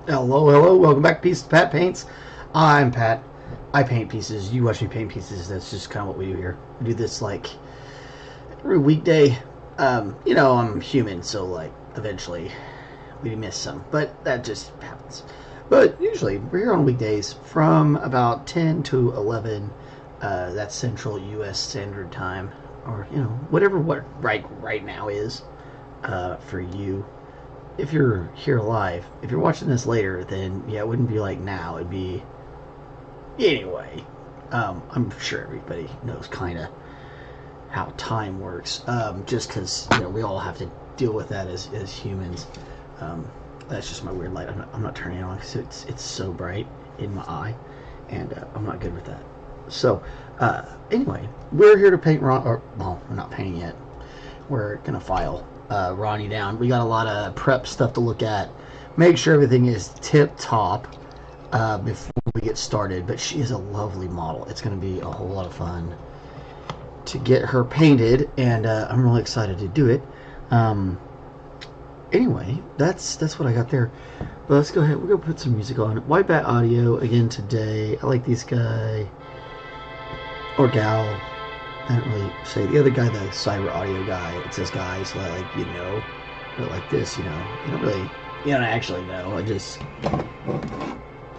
Hello, hello, welcome back to Pieces Pat Paints. I'm Pat. I paint pieces. You watch me paint pieces. That's just kind of what we do here. We do this like every weekday. You know, I'm human, so like eventually we miss some, but that just happens. But usually we're here on weekdays from about 10 to 11. That's Central U.S. Standard Time, or you know whatever what right now is for you. If you're here live, if you're watching this later, then yeah, it wouldn't be like now. It'd be anyway. I'm sure everybody knows kind of how time works. Just because you know we all have to deal with that as humans. That's just my weird light. I'm not turning it on because it's so bright in my eye, and I'm not good with that. So anyway, we're here to paint Ron. Or well, we're not painting yet. We're gonna file Ranni down. We got a lot of prep stuff to look at. Make sure everything is tip top before we get started. But she is a lovely model. It's going to be a whole lot of fun to get her painted, and I'm really excited to do it. Anyway, that's what I got there. But let's go ahead. We're gonna put some music on. White Bat Audio again today. I like this guy or gal. I don't really say the other guy, the cyber audio guy. It says guy, so I like but like this, you don't really, actually know. I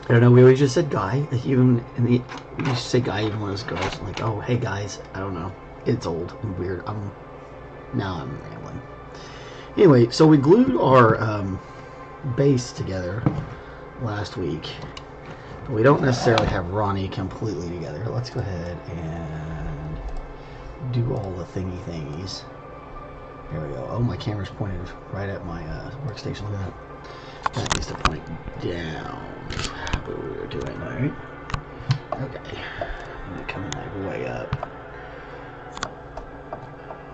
don't know. We always just said guy. Like even we used to say guy even when it was girls. I'm like, oh hey guys, I don't know. It's old and weird. Now I'm rambling. Anyway, so we glued our base together last week, but we don't necessarily have Ranni completely together. Let's go ahead and do all the thingies. There we go. Oh, my camera's pointed right at my workstation. Look at that. That needs to point down. That's what we were doing, right? Okay. I'm coming like way up.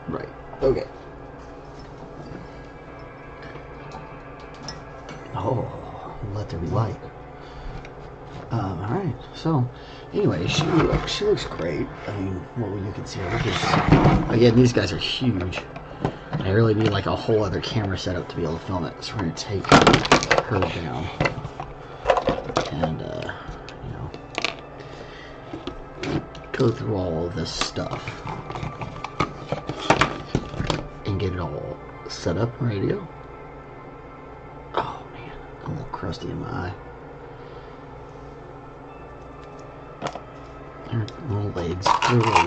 Right. Okay. Oh, let there be light. Alright, so anyway, she looks great. I mean, well, you can see her. Again, these guys are huge. I really need like a whole other camera setup to be able to film it. So we're going to take her down and, go through all of this stuff and get it all set up and ready to go. Oh man, I'm a little crusty in my eye. Her little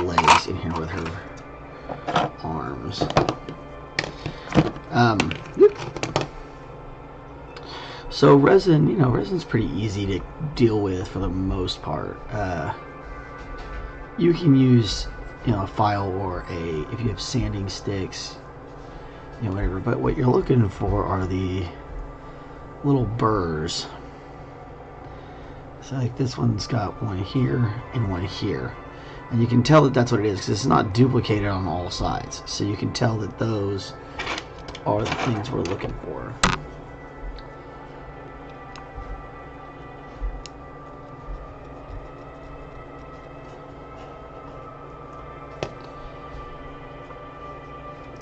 legs in here with her arms. So resin, resin's pretty easy to deal with for the most part. You can use, a file or if you have sanding sticks, whatever. But what you're looking for are the little burrs. So like this one's got one here and one here, and you can tell that that's what it is because it's not duplicated on all sides. So you can tell that those are the things we're looking for.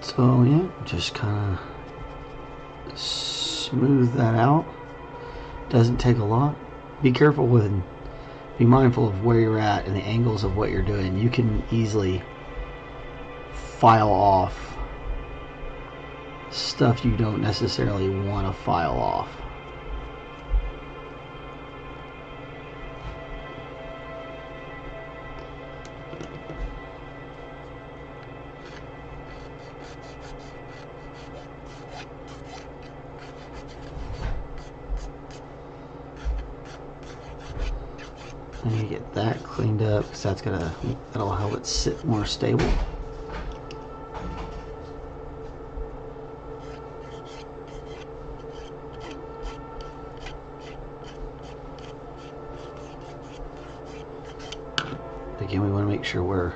So yeah, just kind of smooth that out. Doesn't take a lot. Be careful be mindful of where you're at and the angles of what you're doing. You can easily file off stuff you don't necessarily want to file off. I need to get that cleaned up because that'll help it sit more stable. Again, we want to make sure we're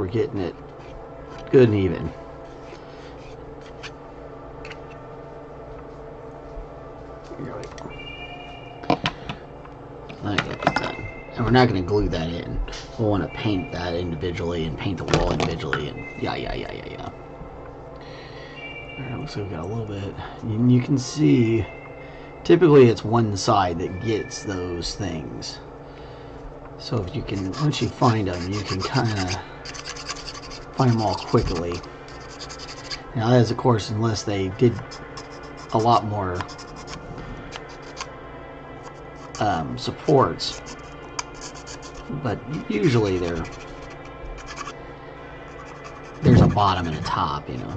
getting it good and even. I got this done. And we're not going to glue that in. We'll want to paint that individually and paint the wall individually and yeah. Alright, looks like we got a little bit. And you can see, typically it's one side that gets those things. So if you can, once you find them, you can kind of find them all quickly. Now that is, of course, unless they did a lot more supports. But usually there's a bottom and a top, you know.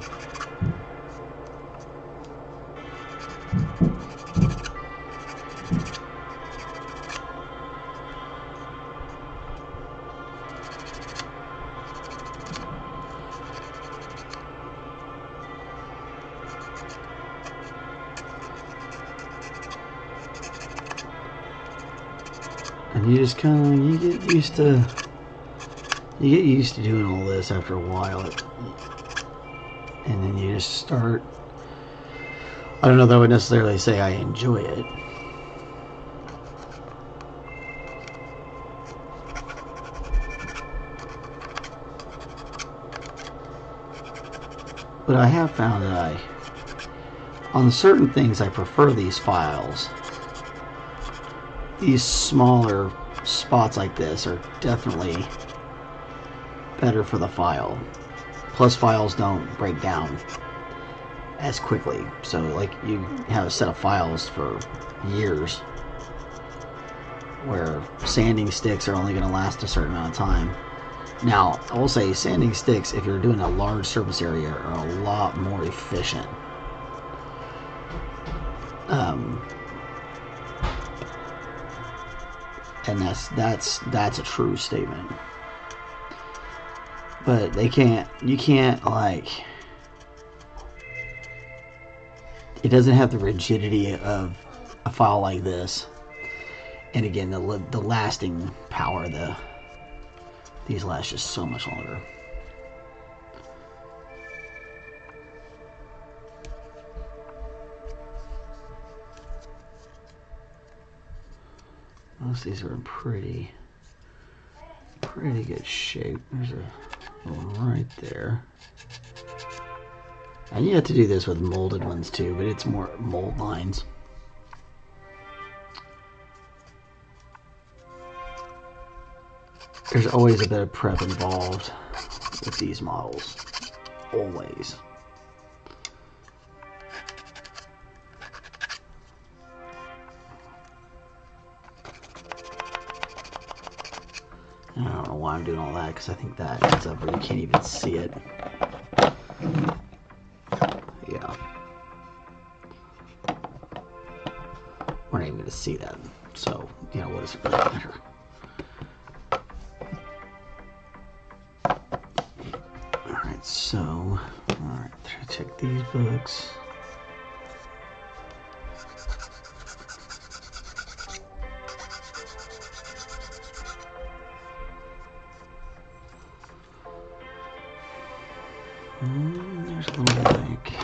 And you just kind of, you get used to doing all this after a while. And then you just start, I don't know that I would necessarily say I enjoy it. But I have found that on certain things I prefer these files. These smaller spots like this are definitely better for the file. Plus, files don't break down as quickly. So, like, you have a set of files for years, where sanding sticks are only going to last a certain amount of time. Now, I will say sanding sticks, if you're doing a large surface area, are a lot more efficient. And that's a true statement. But you can't, like, it doesn't have the rigidity of a file like this. And again, the lasting power, these last just so much longer. Most of these are in pretty good shape. There's a one right there. And you have to do this with molded ones too, but it's more mold lines. There's always a bit of prep involved with these models. Always. I don't know why I'm doing all that, because I think that ends up where you can't even see it. Yeah. We're not even going to see that. So, you know, what does it really matter? Alright, so, alright, check these books. There's a little blank.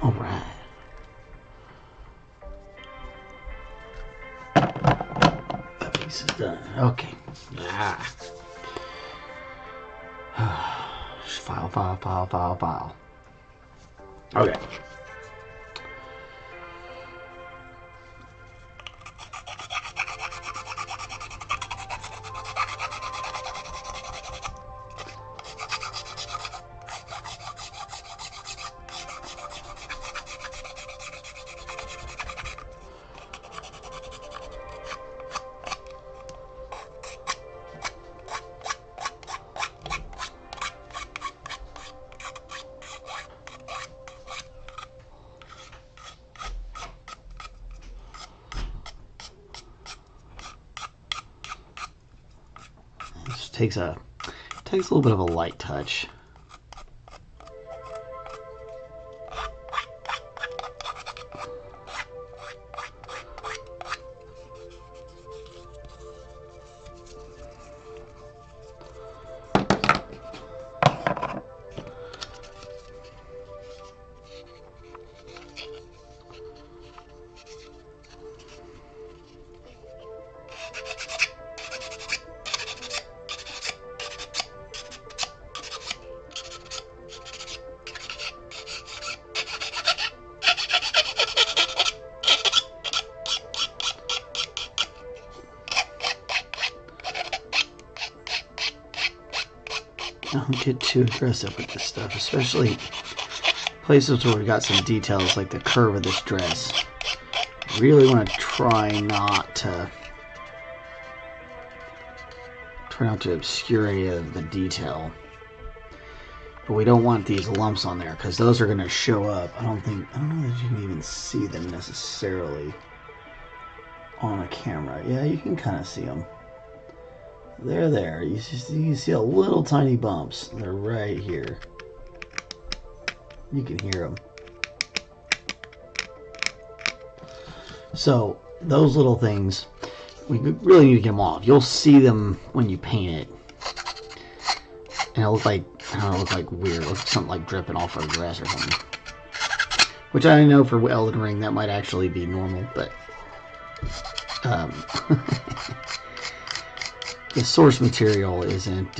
All right. That piece is done. Okay. Ah. File, file, file, file, file. Okay. This takes a little bit of a light touch. Don't get too aggressive with this stuff, especially places where we got some details like the curve of this dress. Really want to try not to obscure any of the detail, but we don't want these lumps on there because those are going to show up. I don't know that you can even see them necessarily on a camera. Yeah, you can kind of see them. They're there. You can see a little tiny bumps. They're right here. You can hear them. So those little things, we really need to get them off. You'll see them when you paint it, and it'll look like, I don't know, look like weird. It'll look something like dripping off her dress or something. Which I know for Elden Ring that might actually be normal, but the source material isn't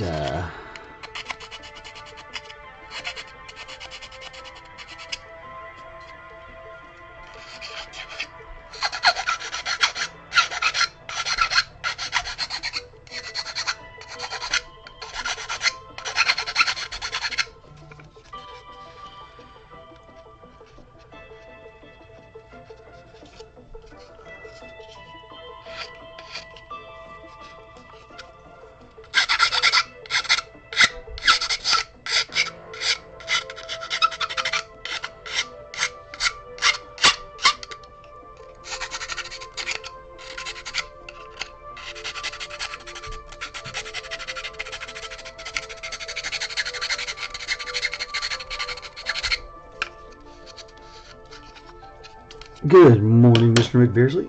Good morning, Mr. McBeersley.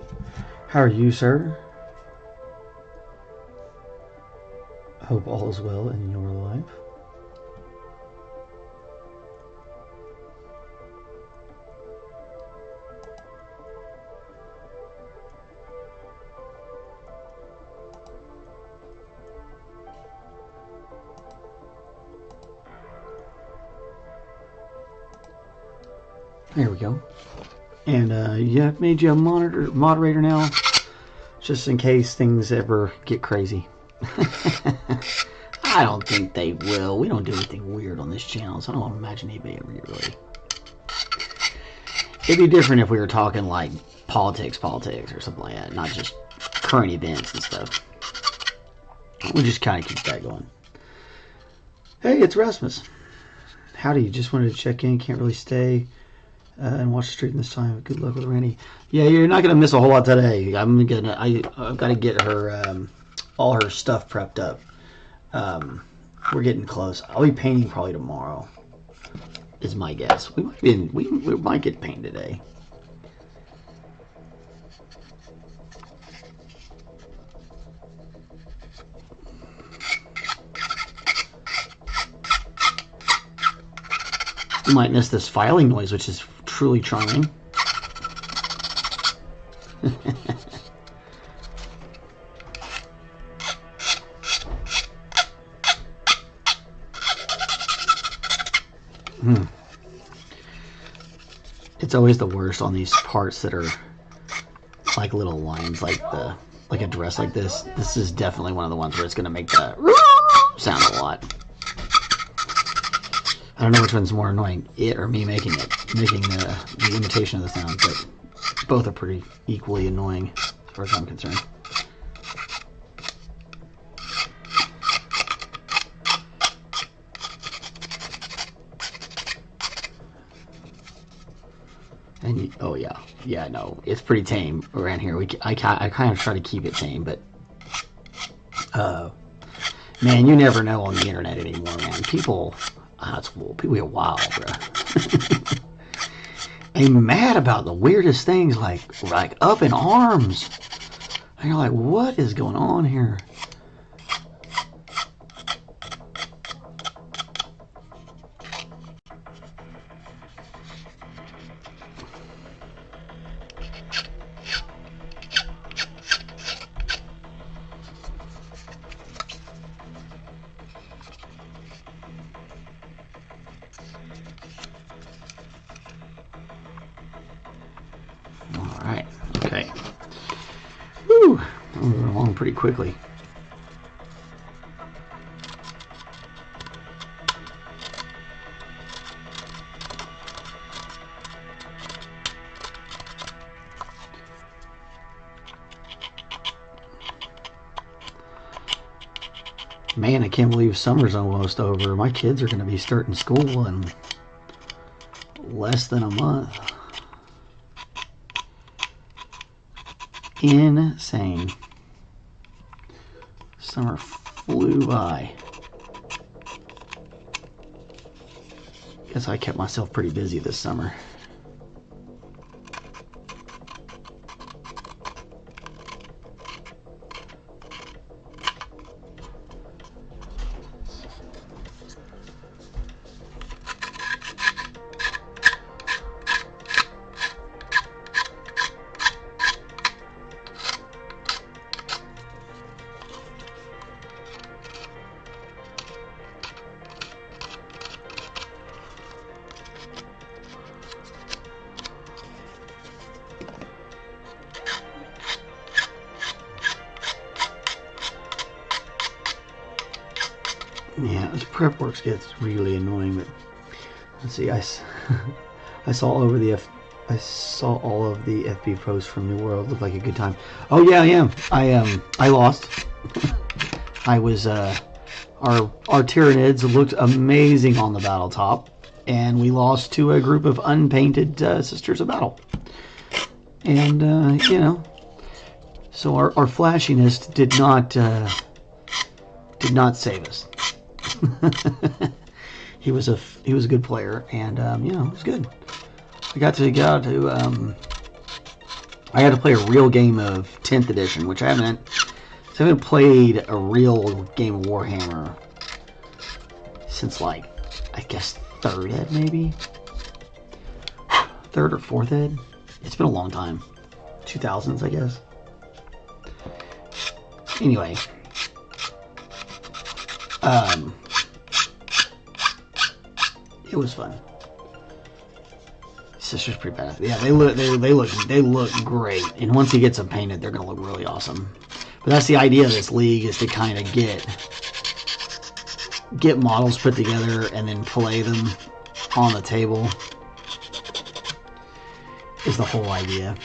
How are you, sir? Hope all is well in your life. There we go. And yeah, I've made you a moderator now, just in case things ever get crazy. I don't think they will. We don't do anything weird on this channel, so I don't imagine anybody ever really. It'd be different if we were talking like politics or something like that, not just current events and stuff. We just kind of keep that going. Hey, it's Rasmus. Howdy, just wanted to check in. Can't really stay and watch the stream this time. Good luck with Ranni. Yeah, you're not gonna miss a whole lot today. I've got to get her all her stuff prepped up. We're getting close. I'll be painting probably tomorrow, is my guess. We might get paint today. You might miss this filing noise, which is truly charming. It's always the worst on these parts that are like little lines, like a dress like this. This is definitely one of the ones where it's going to make that sound a lot. I don't know which one's more annoying, it or me making the imitation of the sound, but both are pretty equally annoying as far as I'm concerned. And oh yeah, no, it's pretty tame around here. I kind of try to keep it tame, but man, you never know on the internet anymore, man. People get wild, bro. I'm mad about the weirdest things, like up in arms. And you're like, what is going on here? Alright, okay. Whew, we're moving along pretty quickly. Man, I can't believe summer's almost over. My kids are going to be starting school in less than a month. Insane. Summer flew by. Guess I kept myself pretty busy this summer. Yeah, this prep work gets really annoying, but let's see. I saw all of the FB posts from New World. Looked like a good time. Oh yeah, I am. I lost. I was our Tyranids looked amazing on the battle top, and we lost to a group of unpainted Sisters of Battle. And you know, so our flashiness did not save us. he was a good player, and you know, it was good. I got to play a real game of 10th edition, which I haven't played a real game of Warhammer since, like, I guess 3rd ed, maybe 3rd or 4th ed. It's been a long time. 2000s, I guess. Anyway, it was fun. Sister's pretty bad. Yeah, they look great. And once he gets them painted, they're gonna look really awesome. But that's the idea of this league, is to kind of get models put together and then play them on the table. Is the whole idea.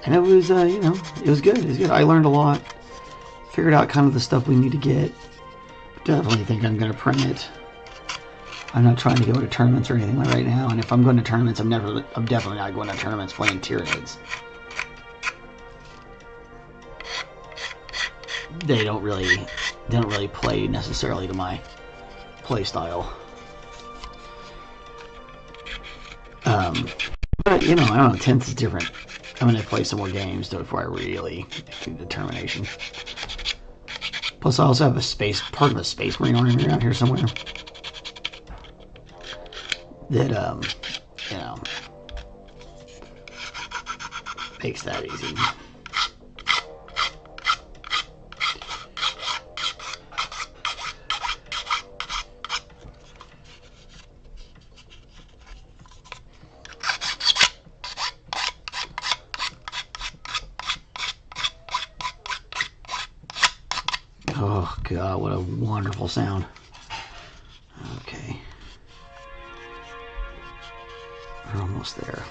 And it was, you know, it was good. It was good. I learned a lot. Figured out kind of the stuff we need to get. Definitely think I'm going to print it. I'm not trying to go to tournaments or anything right now. And if I'm going to tournaments, I'm definitely not going to tournaments playing Tyranids. They don't really play necessarily to my play style. But you know, I don't know. 10th is different. I'm going to play some more games before I really make a determination. Plus, I also have part of a Space Marine army around here somewhere. that you know, makes that easy. Oh God, what a wonderful sound. Okay. We're almost there.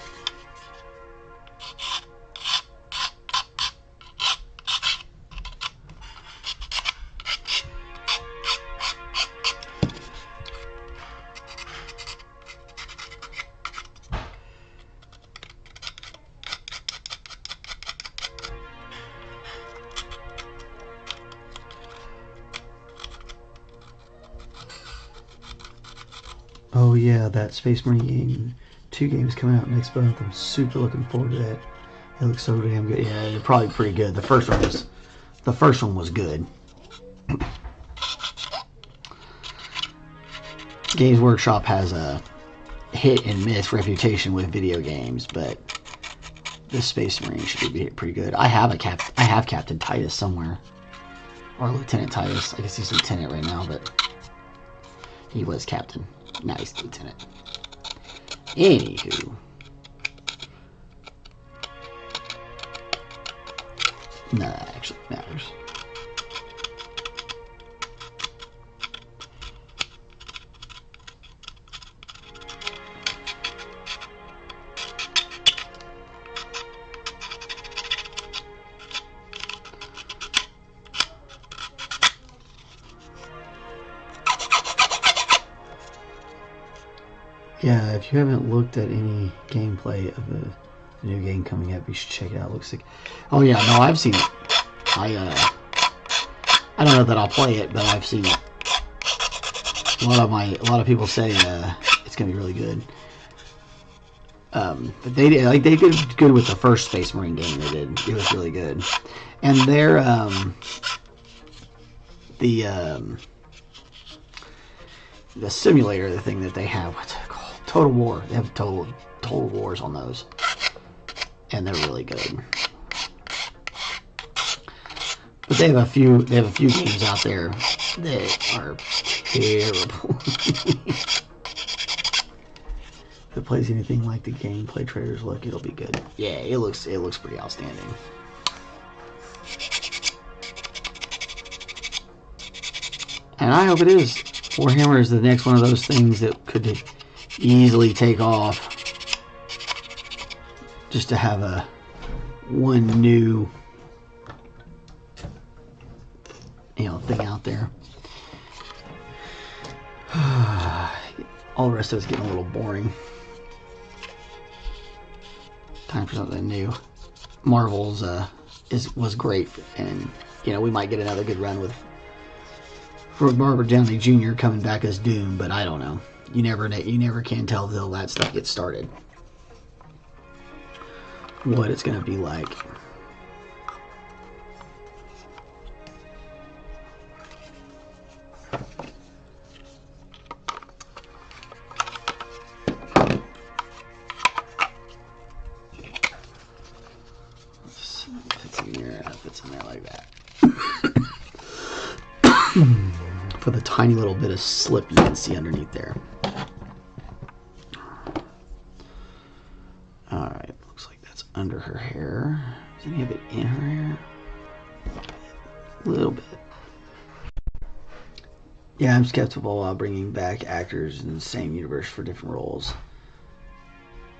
Oh yeah, that Space Marine game, 2 games coming out next month. I'm super looking forward to that. It looks so damn good. Yeah, it's probably pretty good. The first one was good. Games Workshop has a hit and miss reputation with video games, but this Space Marine should be pretty good. I have Captain Titus somewhere, or Lieutenant Titus. I guess he's Lieutenant right now, but he was Captain. Now he's Lieutenant. Anywho, no, that actually matters. Yeah, if you haven't looked at any gameplay of the new game coming up, you should check it out. It looks like, oh yeah, no, I've seen it. I don't know that I'll play it, but I've seen it. A lot of people say it's gonna be really good. But they did good with the first Space Marine game they did. It was really good, and their the simulator, the thing that they have, what's it called? Total War. They have total wars on those, and they're really good. But they have a few games out there that are terrible. If it plays anything like the gameplay trailers look, it'll be good. Yeah, it looks pretty outstanding. And I hope it is. Warhammer is the next one of those things that could easily take off. Just to have one new thing out there. All the rest of it's getting a little boring. Time for something new. Marvel's was great, and we might get another good run with Robert Downey Jr. coming back as Doom, but I don't know. You never can tell until that stuff gets started what it's gonna be like. Fits in there like that. For the tiny little bit of slip you can see underneath there. Alright, looks like that's under her hair. Is any of it in her hair? A little bit. Yeah, I'm skeptical about bringing back actors in the same universe for different roles.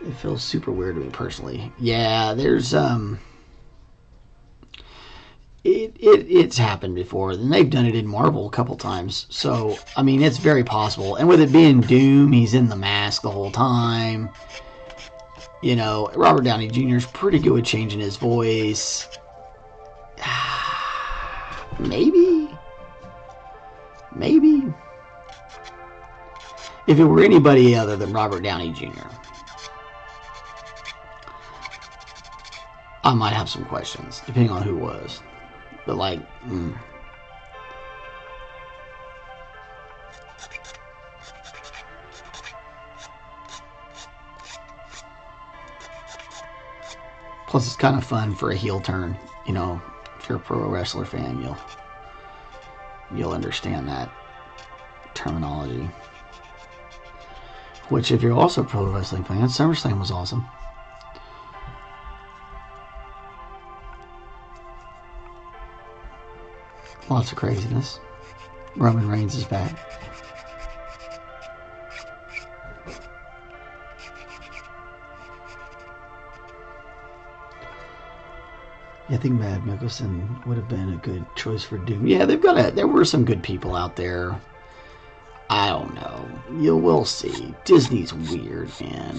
It feels super weird to me personally. Yeah, there's it's happened before, and they've done it in Marvel a couple times. So I mean, it's very possible. And with it being Doom, he's in the mask the whole time. Robert Downey Jr. is pretty good with changing his voice. Maybe. If it were anybody other than Robert Downey Jr., I might have some questions, depending on who it was. But Plus, it's kind of fun for a heel turn. You know, if you're a pro wrestler fan, you'll understand that terminology. Which, if you're also a pro wrestling fan, SummerSlam was awesome. Lots of craziness. Roman Reigns is back. I think Matt Mickelson would have been a good choice for Doom. Yeah, there were some good people out there. I don't know. We'll see. Disney's weird, man.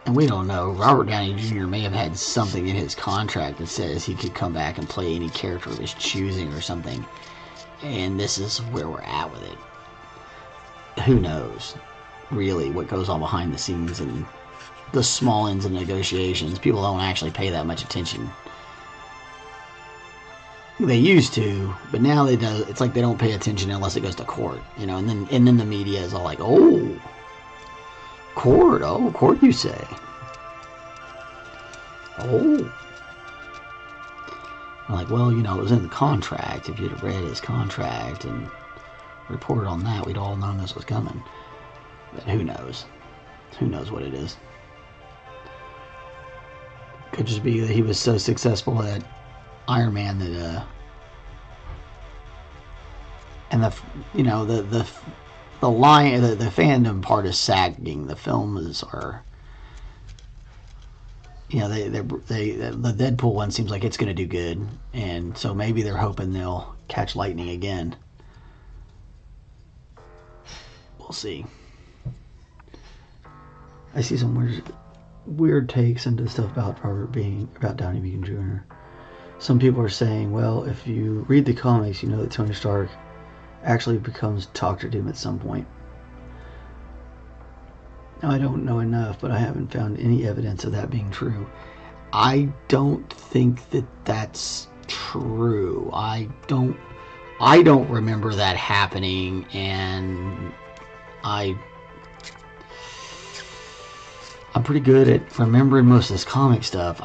And we don't know. Robert Downey Jr. may have had something in his contract that says he could come back and play any character of his choosing or something. And this is where we're at with it. Who knows, really, what goes on behind the scenes and the small ends of negotiations. People don't actually pay that much attention. They used to, but now they do. It's like they don't pay attention unless it goes to court, you know. And then the media is all like, "Oh, court, court, you say? Oh." I'm like, well, you know, it was in the contract. If you'd have read his contract and reported on that, we'd all known this was coming. But who knows? Who knows what it is? Could just be that he was so successful at Iron Man that, and the line, the fandom part is sagging. The films are, you know, the Deadpool one seems like it's going to do good, and so maybe they're hoping they'll catch lightning again. We'll see. I see some weird takes into stuff about Downey being Jr. Some people are saying, well, if you read the comics, you know that Tony Stark actually becomes Doctor Doom at some point. Now, I don't know enough, but I haven't found any evidence of that being true. I don't think that that's true. I don't remember that happening, and I'm pretty good at remembering most of this comic stuff.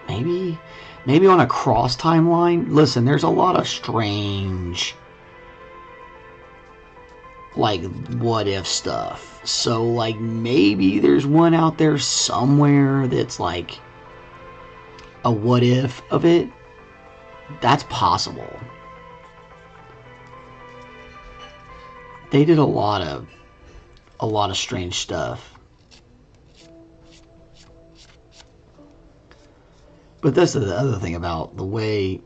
Maybe on a cross timeline. Listen, there's a lot of strange, like, what if stuff. So, like, maybe there's one out there somewhere that's like a what if of it. That's possible. They did a lot of strange stuff. But that's the other thing about the way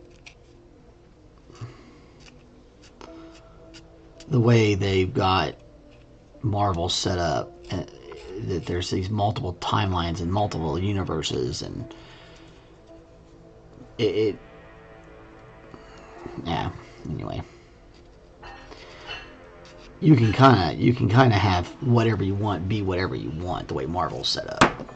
they've got Marvel set up, that there's these multiple timelines and multiple universes, and yeah, anyway, you can kind of have whatever you want be whatever you want, the way Marvel's set up.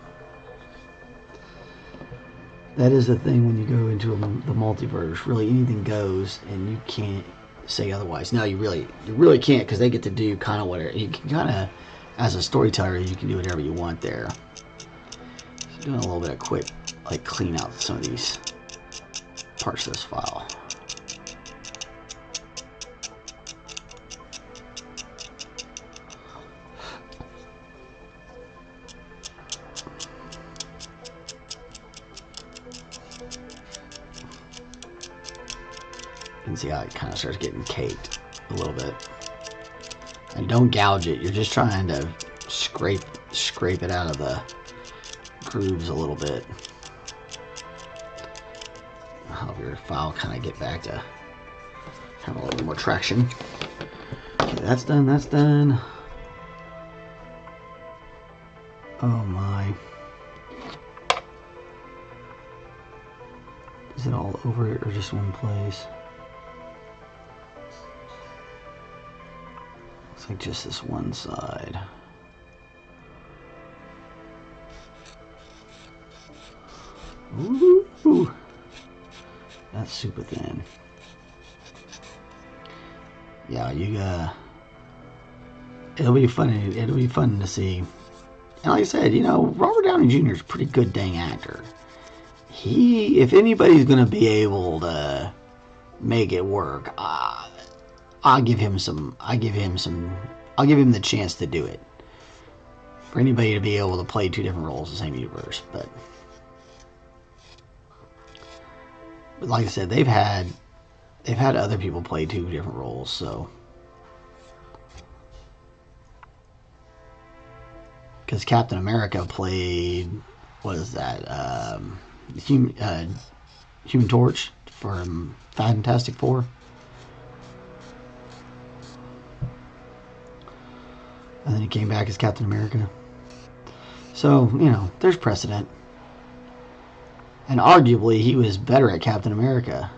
That is the thing when you go into the multiverse. Really, anything goes, and you can't say otherwise. No, you really can't, because they get to do kind of whatever. You can kind of, as a storyteller, you can do whatever you want there. So doing a little bit of quick, like, clean out some of these parts of this file. You can see how it kind of starts getting caked a little bit. And don't gouge it. You're just trying to scrape it out of the grooves a little bit. Help your file kind of get back to have a little bit more traction. Okay, that's done. That's done. Oh my. Is it all over it or just one place? Looks like just this one side. Ooh, that's super thin. Yeah, it'll be fun. It'll be fun to see. And like I said, you know, Robert Downey Jr. is a pretty good dang actor. If anybody's gonna be able to make it work, I'll give him the chance to do it. For anybody to be able to play two different roles in the same universe, but like I said, they've had other people play two different roles, so because Captain America played, what is that, Human Torch from Fantastic Four. And then he came back as Captain America. So, you know, there's precedent. And arguably, he was better at Captain America.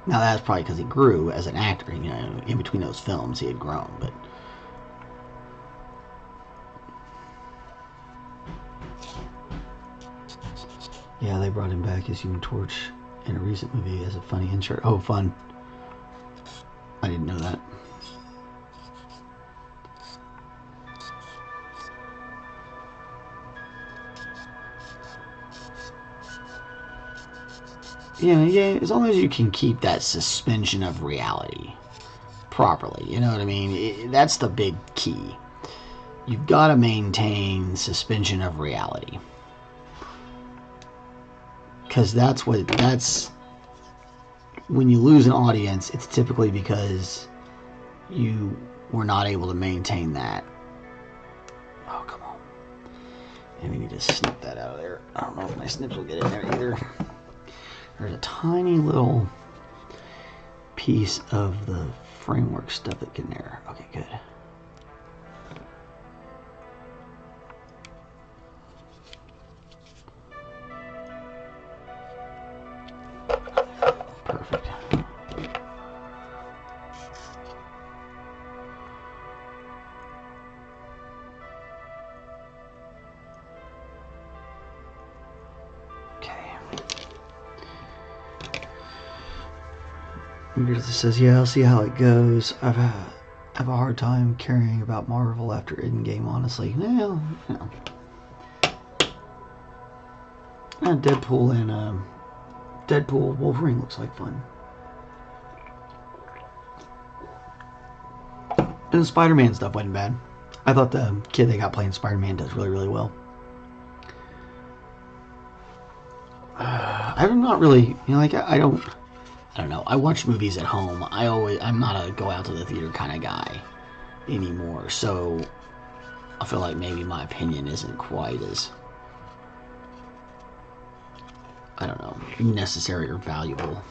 Now, that's probably because he grew as an actor. You know, in between those films, he had grown, but... yeah, they brought him back as Human Torch in a recent movie as a funny insert. Oh, fun. I didn't know that. Yeah, as long as you can keep that suspension of reality properly, you know what I mean? That's the big key. You've got to maintain suspension of reality. Because when you lose an audience, it's typically because you were not able to maintain that. Oh, come on. And we need to snip that out of there. I don't know if my snips will get in there either. There's a tiny little piece of the framework stuff that get in there. Okay, good. Perfect. It says, yeah, I'll see how it goes. I have a hard time caring about Marvel after Endgame, honestly. Well, you know. Deadpool and Deadpool Wolverine looks like fun. And the Spider-Man stuff wasn't bad. I thought the kid they got playing Spider-Man does really, really well. I'm not really, you know, like I don't know. I watch movies at home. I'm not a go out to the theater kind of guy anymore. So I feel like maybe my opinion isn't quite as, I don't know, necessary or valuable.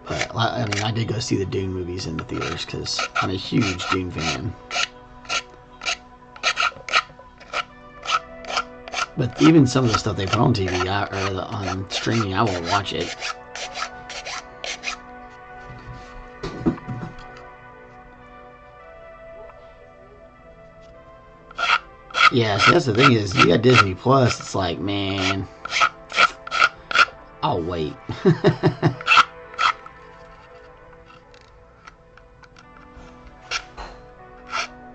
But I mean, I did go see the Dune movies in the theaters because I'm a huge Dune fan. But even some of the stuff they put on TV or on streaming, I won't watch it. Yeah, see, that's the thing is, you got Disney Plus, it's like, man, I'll wait.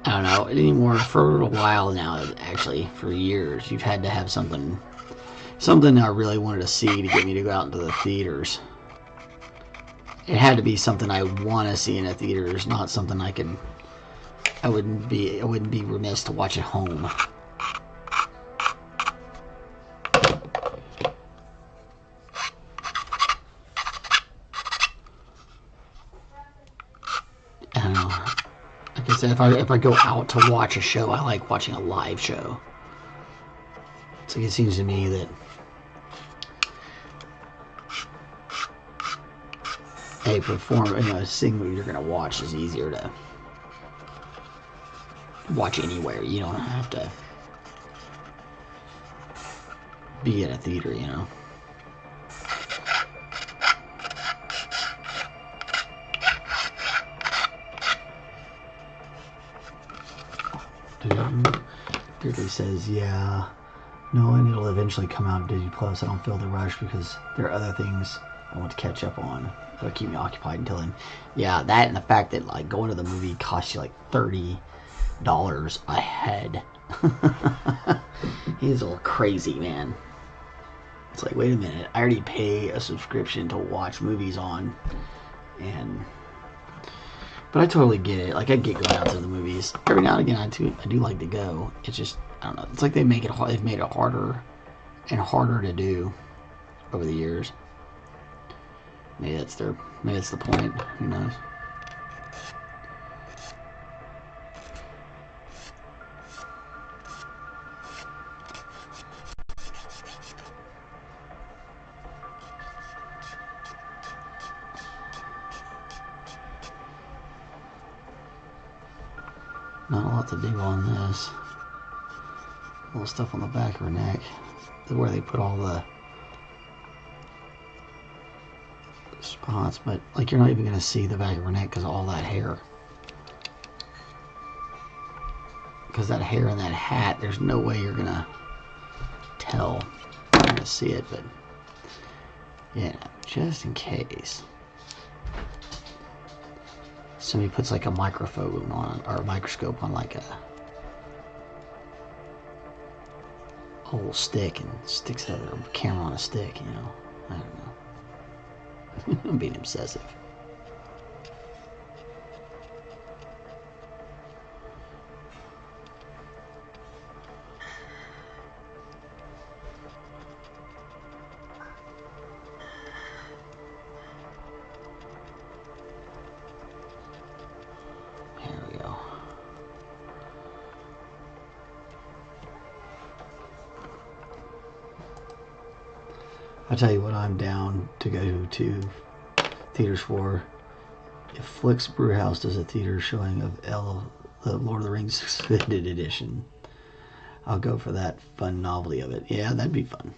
I don't know, anymore, for a while now, actually, for years, you've had to have something I really wanted to see to get me to go out into the theaters. It had to be something I want to see in the theaters, not something I wouldn't be remiss to watch at home. I don't know. Like I said, if I go out to watch a show, I like watching a live show. It's like it seems to me that seeing what you're gonna watch is easier to watch anywhere. You don't have to be at a theater, you know. Deirdre says, yeah, knowing it'll eventually come out on Disney Plus, I don't feel the rush because there are other things I want to catch up on that'll keep me occupied until then. Yeah, that and the fact that like going to the movie costs you like $30 a head. He's a little crazy, man. It's like, wait a minute, I already pay a subscription to watch movies on, but I totally get it. Like, I get going out to the movies every now and again. I do like to go. It's just, I don't know. It's like they've made it harder and harder to do over the years. Maybe that's the point. Who knows? Not a lot to do on this. Little stuff on the back of her neck. Where they put all the spots, but like you're not even going to see the back of her neck because of all that hair. Because that hair and that hat, there's no way you're going to tell. You're going to see it, but yeah, just in case. Somebody puts like a microphone on, or a microscope on like a whole stick and sticks a camera on a stick, you know. I don't know. I'm being obsessive. I'll tell you what I'm down to go to theaters for. If Flick's Brewhouse does a theater showing of the Lord of the Rings Extended Edition, I'll go for that fun novelty of it. Yeah, that'd be fun.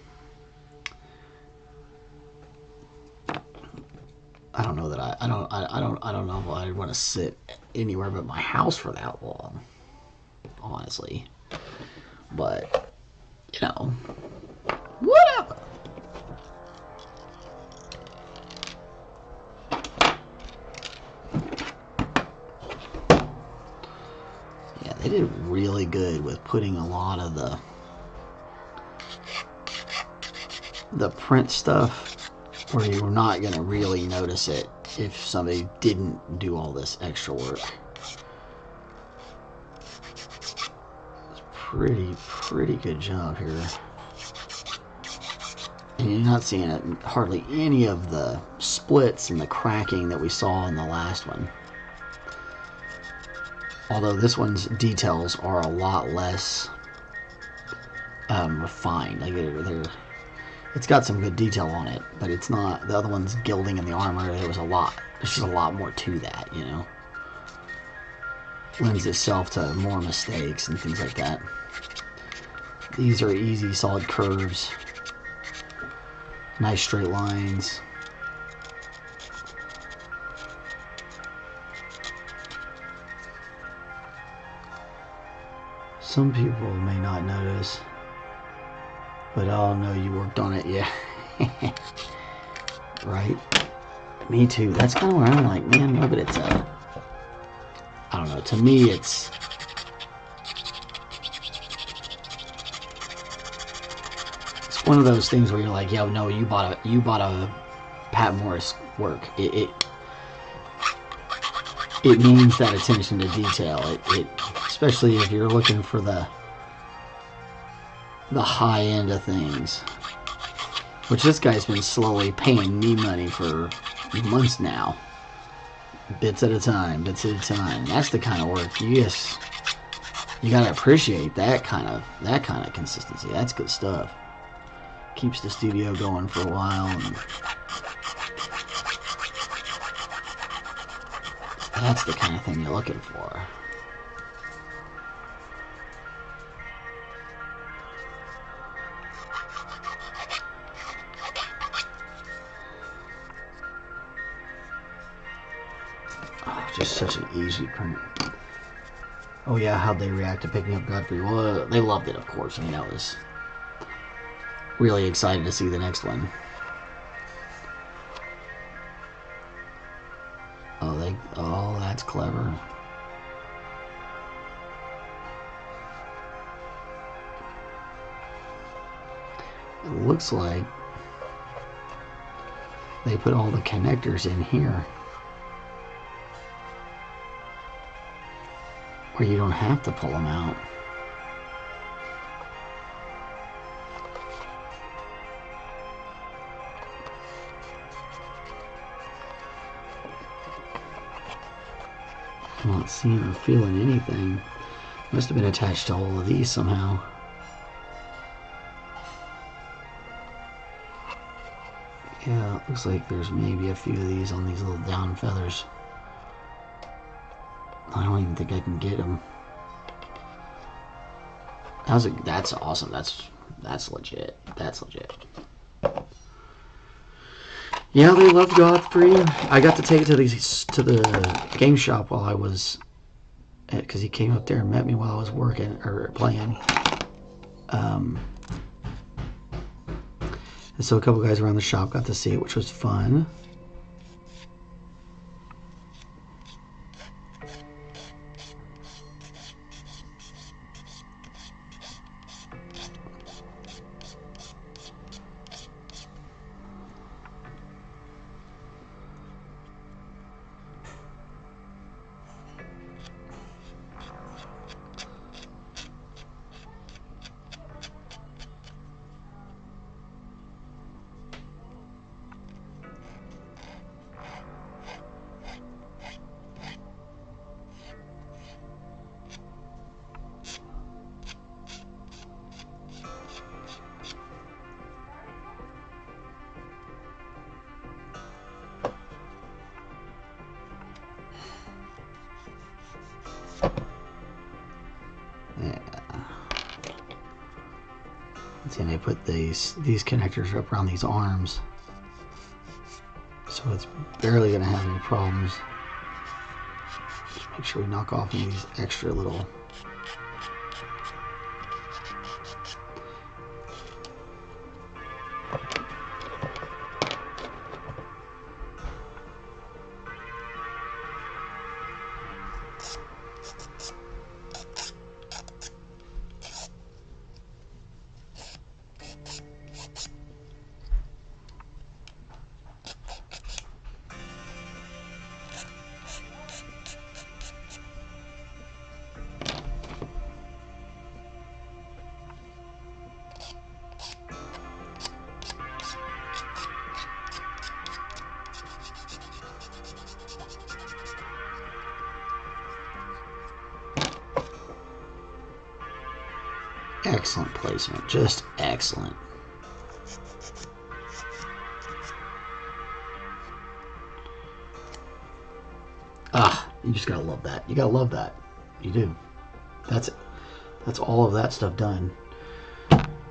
I don't know that I don't know if I'd want to sit anywhere but my house for that long, honestly. But you know, whatever. They did really good with putting a lot of the print stuff where you're not going to really notice it if somebody didn't do all this extra work. It's pretty good job here. And you're not seeing it, hardly any of the splits and the cracking that we saw in the last one. Although this one's details are a lot less refined. Like it's got some good detail on it, but it's not. The other one's gilding in the armor. There's just a lot more to that, you know. Lends itself to more mistakes and things like that. These are easy, solid curves. Nice straight lines. Some people may not notice, but I'll know you worked on it, yeah. Right? Me too. That's kind of where I'm like, man, no, but it's I don't know. To me, it's one of those things where you're like, yo, no, you bought a Pat Morris work. It means that attention to detail. It especially if you're looking for the high end of things, which this guy's been slowly paying me money for months now, bits at a time. That's the kind of work you gotta appreciate. That kind of consistency. That's good stuff. Keeps the studio going for a while, and that's the kind of thing you're looking for. just such an easy print. Oh yeah, how'd they react to picking up Godfrey? Well, they loved it, of course. I mean, I was really excited to see the next one. Oh, that's clever. It looks like they put all the connectors in here, where you don't have to pull them out. I'm not seeing or feeling anything. Must have been attached to all of these somehow. Yeah, it looks like there's maybe a few of these on these little down feathers. I don't even think I can get them. That's awesome. That's legit. That's legit. Yeah, they loved Godfrey. I got to take it to the game shop while I was, because he came up there and met me while I was working or playing. And so a couple guys around the shop got to see it, which was fun. And they put these connectors up around these arms, so it's barely gonna have any problems. Just make sure we knock off these extra little. Excellent placement, just excellent. Ah, you just gotta love that. You gotta love that. You do. That's it. That's all of that stuff done.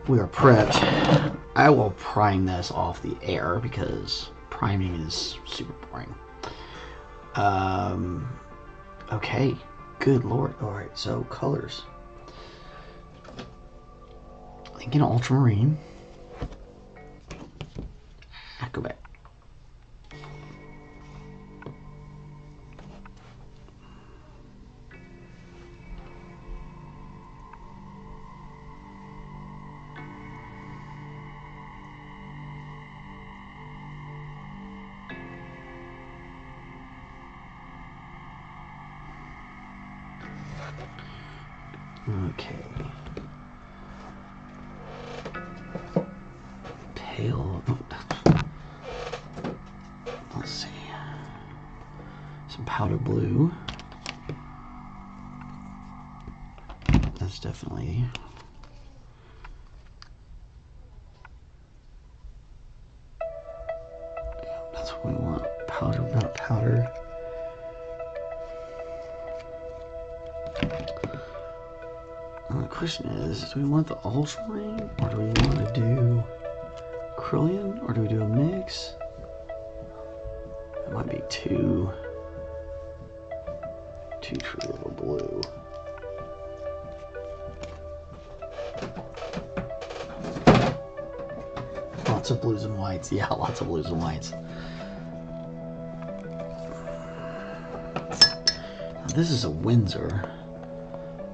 We are prepped. I will prime this off the air because priming is super boring. Okay. Good lord. Alright, so colors. Thinking ultramarine. Go back. Okay. Pale. Let's see. Some powder blue. That's definitely. That's what we want. Powder, not powder. The question is, do we want the ultramarine, or do we want to do Krillian, or do we do a mix? It might be too Too true of a blue. Lots of blues and whites. Yeah, lots of blues and whites. Now, this is a Windsor.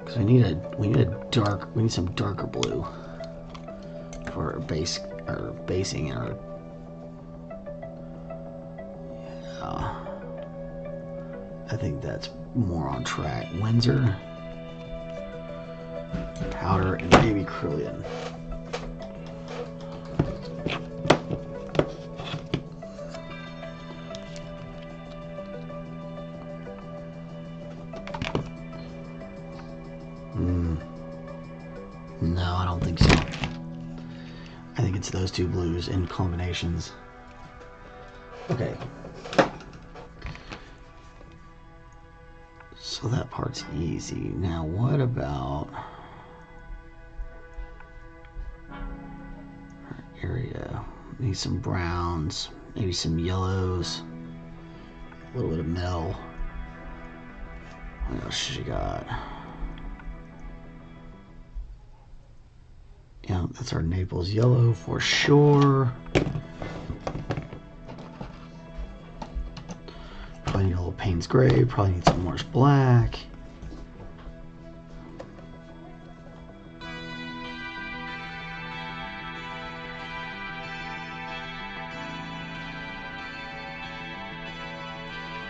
Because we need some darker blue for our basing and our. Yeah. I think that's more on track. Windsor, powder, and maybe Cerulean. No, I don't think so. I think it's those two blues in combinations. Okay. So that part's easy. Now what about our area? Need some browns, maybe some yellows, a little bit of mel. What else she got? Yeah, that's our Naples yellow for sure. Probably need a little Payne's gray. Probably need some Morse black.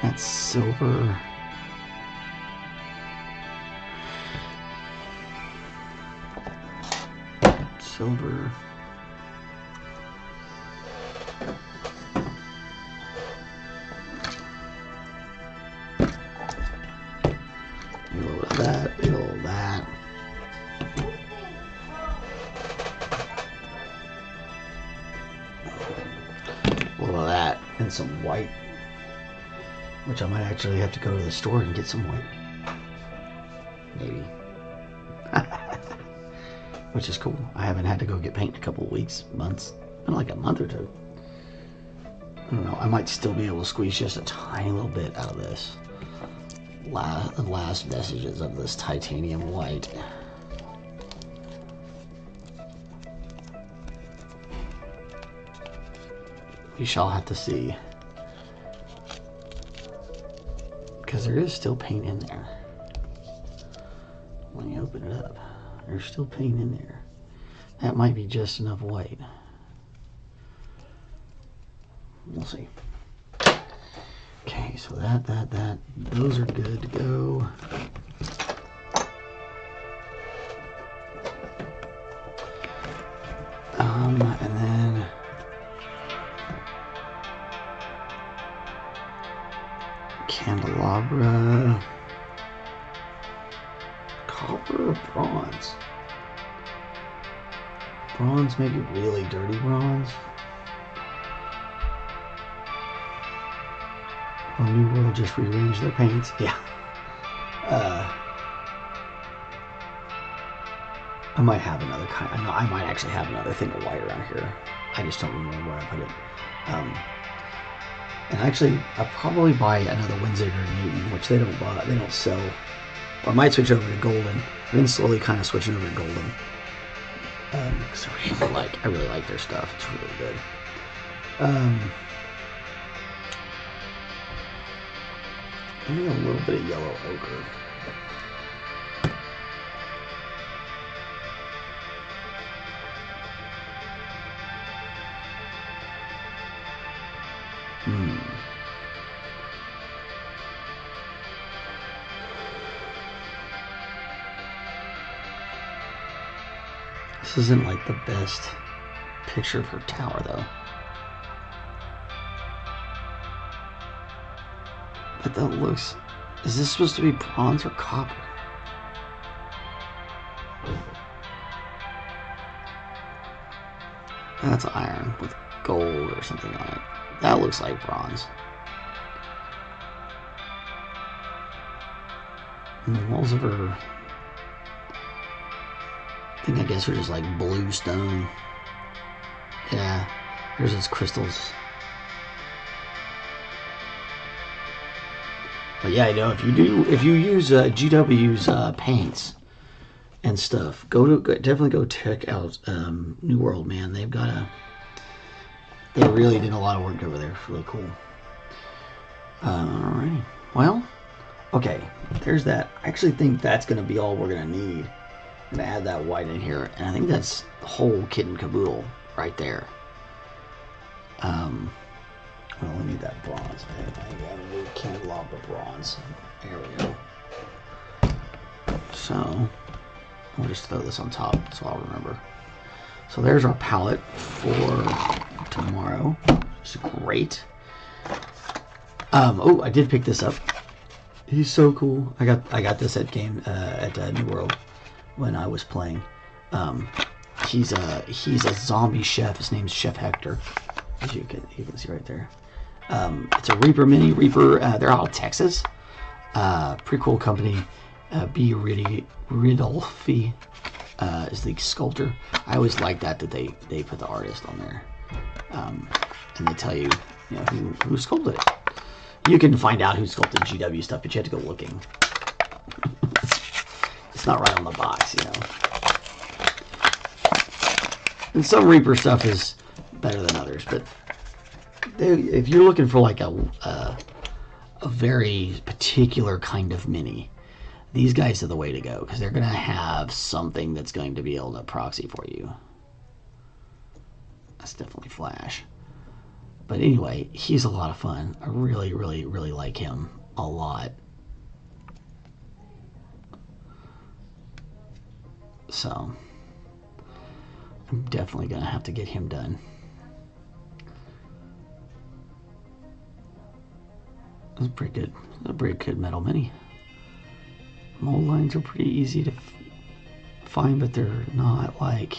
That's silver. Silver. A little of that, a little of that. A little of that, and some white. Which I might actually have to go to the store and get some white. Maybe. Which is cool. I haven't had to go get paint in a couple of weeks, months. Been like a month or two. I don't know. I might still be able to squeeze just a tiny little bit out of this. The last vestiges of this titanium white. We shall have to see. Because there is still paint in there. When you open it up, there's still paint in there. That might be just enough white. We'll see. Okay, so those are good to go. And then candelabra, copper, bronze. Bronze, maybe really dirty bronze. Oh, New World just rearranged their paints. Yeah. I might have another kind. I might actually have another thing of white around here. I just don't remember where I put it. And actually, I'll probably buy another Windsor Newton, which they don't sell. Or I might switch over to golden. I've been slowly kind of switching over to golden. Because I really like their stuff. It's really good. Maybe a little bit of yellow ochre. This isn't like the best picture of her tower though. But that looks... Is this supposed to be bronze or copper? That's iron with gold or something on it. That looks like bronze. And the walls of her... I guess are just like blue stone. Yeah, there's its crystals. But yeah, you know, if you use GW's paints and stuff, definitely go check out New World, man. They really did a lot of work over there. It's really cool. Alrighty. Well, okay. There's that. I actually think that's going to be all we're going to need. I'm going to add that white in here. And I think that's the whole kit and caboodle right there. Well, we need that bronze. I got a new candelabra bronze. There we go. So, we'll just throw this on top so I'll remember. So there's our palette for tomorrow. It's great. Oh, I did pick this up. He's so cool. I got this at New World when I was playing. He's a zombie chef. His name's Chef Hector, as you can see right there. It's a Reaper mini. Reaper. They're out of Texas. Pretty cool company. B. Ridolfi is the sculptor. I always like that they put the artist on there, and they tell you, who sculpted it. You can find out who sculpted GW stuff, but you have to go looking. It's not right on the box, And some Reaper stuff is better than others, but if you're looking for like a very particular kind of mini, these guys are the way to go, because they're going to have something that's going to be able to proxy for you. That's definitely Flash. But anyway, he's a lot of fun. I really, really, really like him a lot. So, I'm definitely going to have to get him done. That's pretty good. That's a pretty good metal mini. Mold lines are pretty easy to find, but they're not like...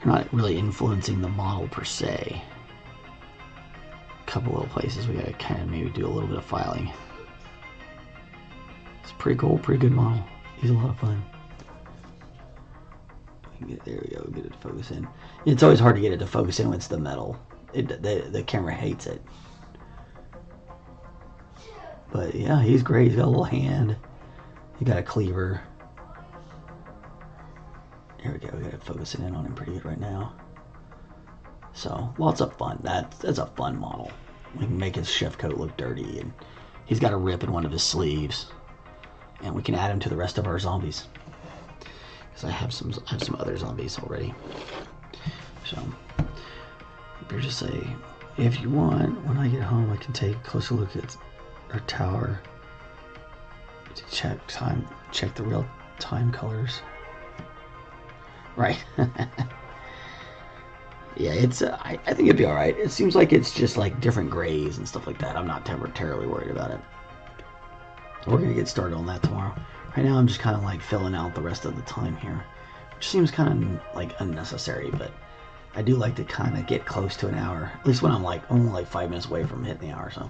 They're not really influencing the model per se. A couple little places we gotta kind of maybe do a little bit of filing. It's pretty cool, pretty good model. He's a lot of fun. There we go, get it to focus in. It's always hard to get it to focus in when it's the metal. The camera hates it. But yeah, he's great. He's got a little hand. He got a cleaver. There we go. We got it focusing in on him pretty good right now. So lots of fun. That's a fun model. We can make his chef coat look dirty, and he's got a rip in one of his sleeves, and we can add him to the rest of our zombies. Because I have some other zombies already. So better just say, if you want, when I get home, I can take a closer look at our tower to check the real time colors. Right. Yeah, it's I think it'd be all right. It seems like it's just like different grays and stuff like that. I'm not terribly worried about it. We're gonna get started on that tomorrow. Right now I'm just kind of like filling out the rest of the time here, which seems kind of like unnecessary, but I do like to kind of get close to an hour, at least when I'm like only like 5 minutes away from hitting the hour. So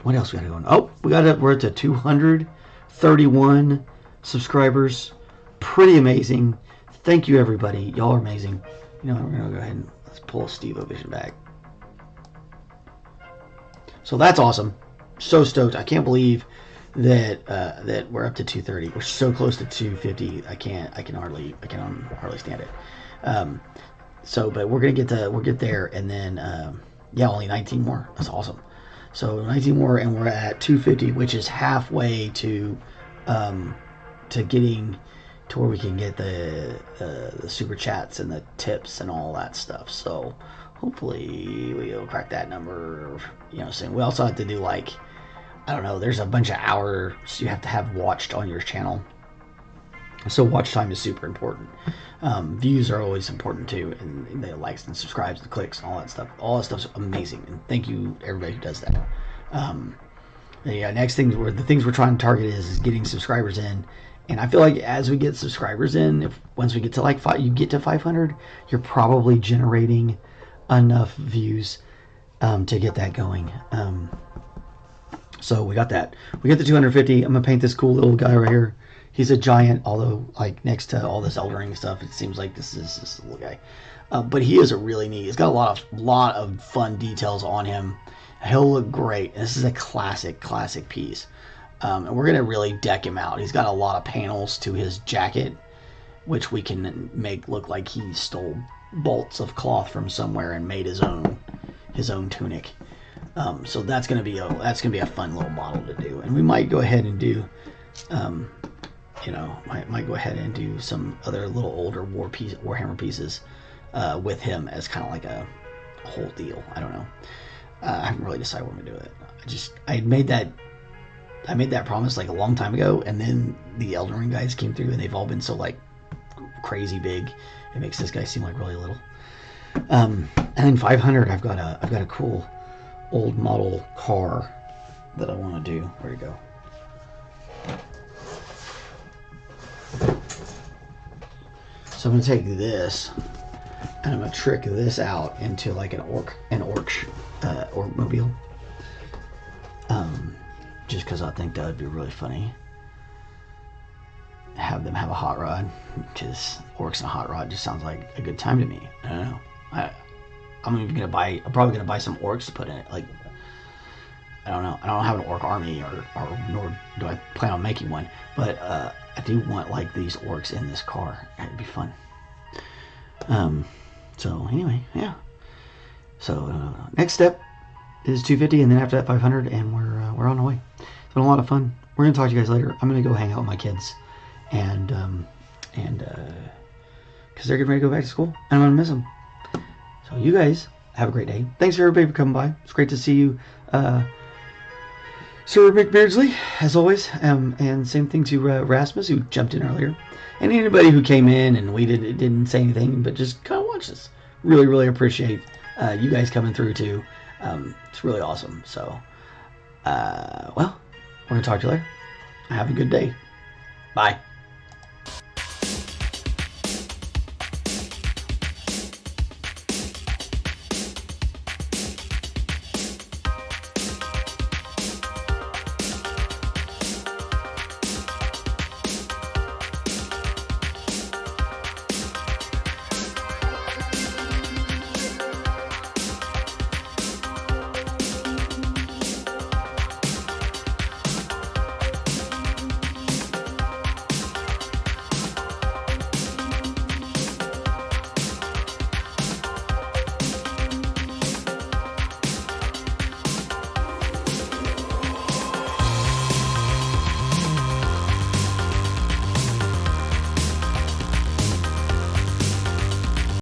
what else we got going? Oh, we're at 231 subscribers. Pretty amazing. Thank you, everybody. Y'all are amazing. You know what, we're gonna go ahead and let's pull Steve Vision back. So that's awesome. So stoked. I can't believe that that we're up to 230. We're so close to 250. I can hardly stand it. But we're gonna get there, and then yeah, only 19 more. That's awesome. So 19 more, and we're at 250, which is halfway to getting to where we can get the super chats and the tips and all that stuff. So hopefully we'll crack that number, soon. We also have to do, like, I don't know, there's a bunch of hours you have to have watched on your channel. So watch time is super important. Views are always important too, and the likes and subscribes and clicks and all that stuff. All that stuff's amazing, and thank you everybody who does that. Next thing, the things we're trying to target is getting subscribers in. And I feel like as we get subscribers in, once we get to like you get to 500, you're probably generating enough views to get that going. So we got that. We got the 250. I'm gonna paint this cool little guy right here. He's a giant, although like next to all this Elden Ring stuff, it seems like this is this little guy. But he is a really neat. He's got a lot of fun details on him. He'll look great. This is a classic piece. And we're gonna really deck him out. He's got a lot of panels to his jacket, which we can make look like he stole bolts of cloth from somewhere and made his own tunic. So that's gonna be a fun little model to do. And we might go ahead and do, might go ahead and do some other little older Warhammer pieces with him as kind of like a whole deal. I don't know. I haven't really decided what I'm gonna do with it. I made that promise like a long time ago, and then the Elden Ring guys came through, and they've all been so like crazy big. It makes this guy seem like really little. And then 500, I've got a cool old model car that I want to do. Where'd it go? So I'm gonna take this, and I'm gonna trick this out into like an orc-mobile. Just because I think that would be really funny. Have them have a hot rod, because orcs and a hot rod just sounds like a good time to me. I don't know. I'm probably gonna buy some orcs to put in it. Like, I don't know. I don't have an orc army, or nor do I plan on making one. But I do want like these orcs in this car. It'd be fun. So anyway, yeah. So next step is 250, and then after that 500, and we're on the way. It's been a lot of fun. We're gonna talk to you guys later. I'm gonna go hang out with my kids, and because they're getting ready to go back to school, and I'm gonna miss them. So you guys have a great day. Thanks for everybody for coming by. It's great to see you, Sir McBeardsley, as always. And same thing to Rasmus, who jumped in earlier, and anybody who came in and we didn't say anything, but just kind of watched us. Really appreciate you guys coming through too. It's really awesome. So, well, we're gonna talk to you later. Have a good day. Bye.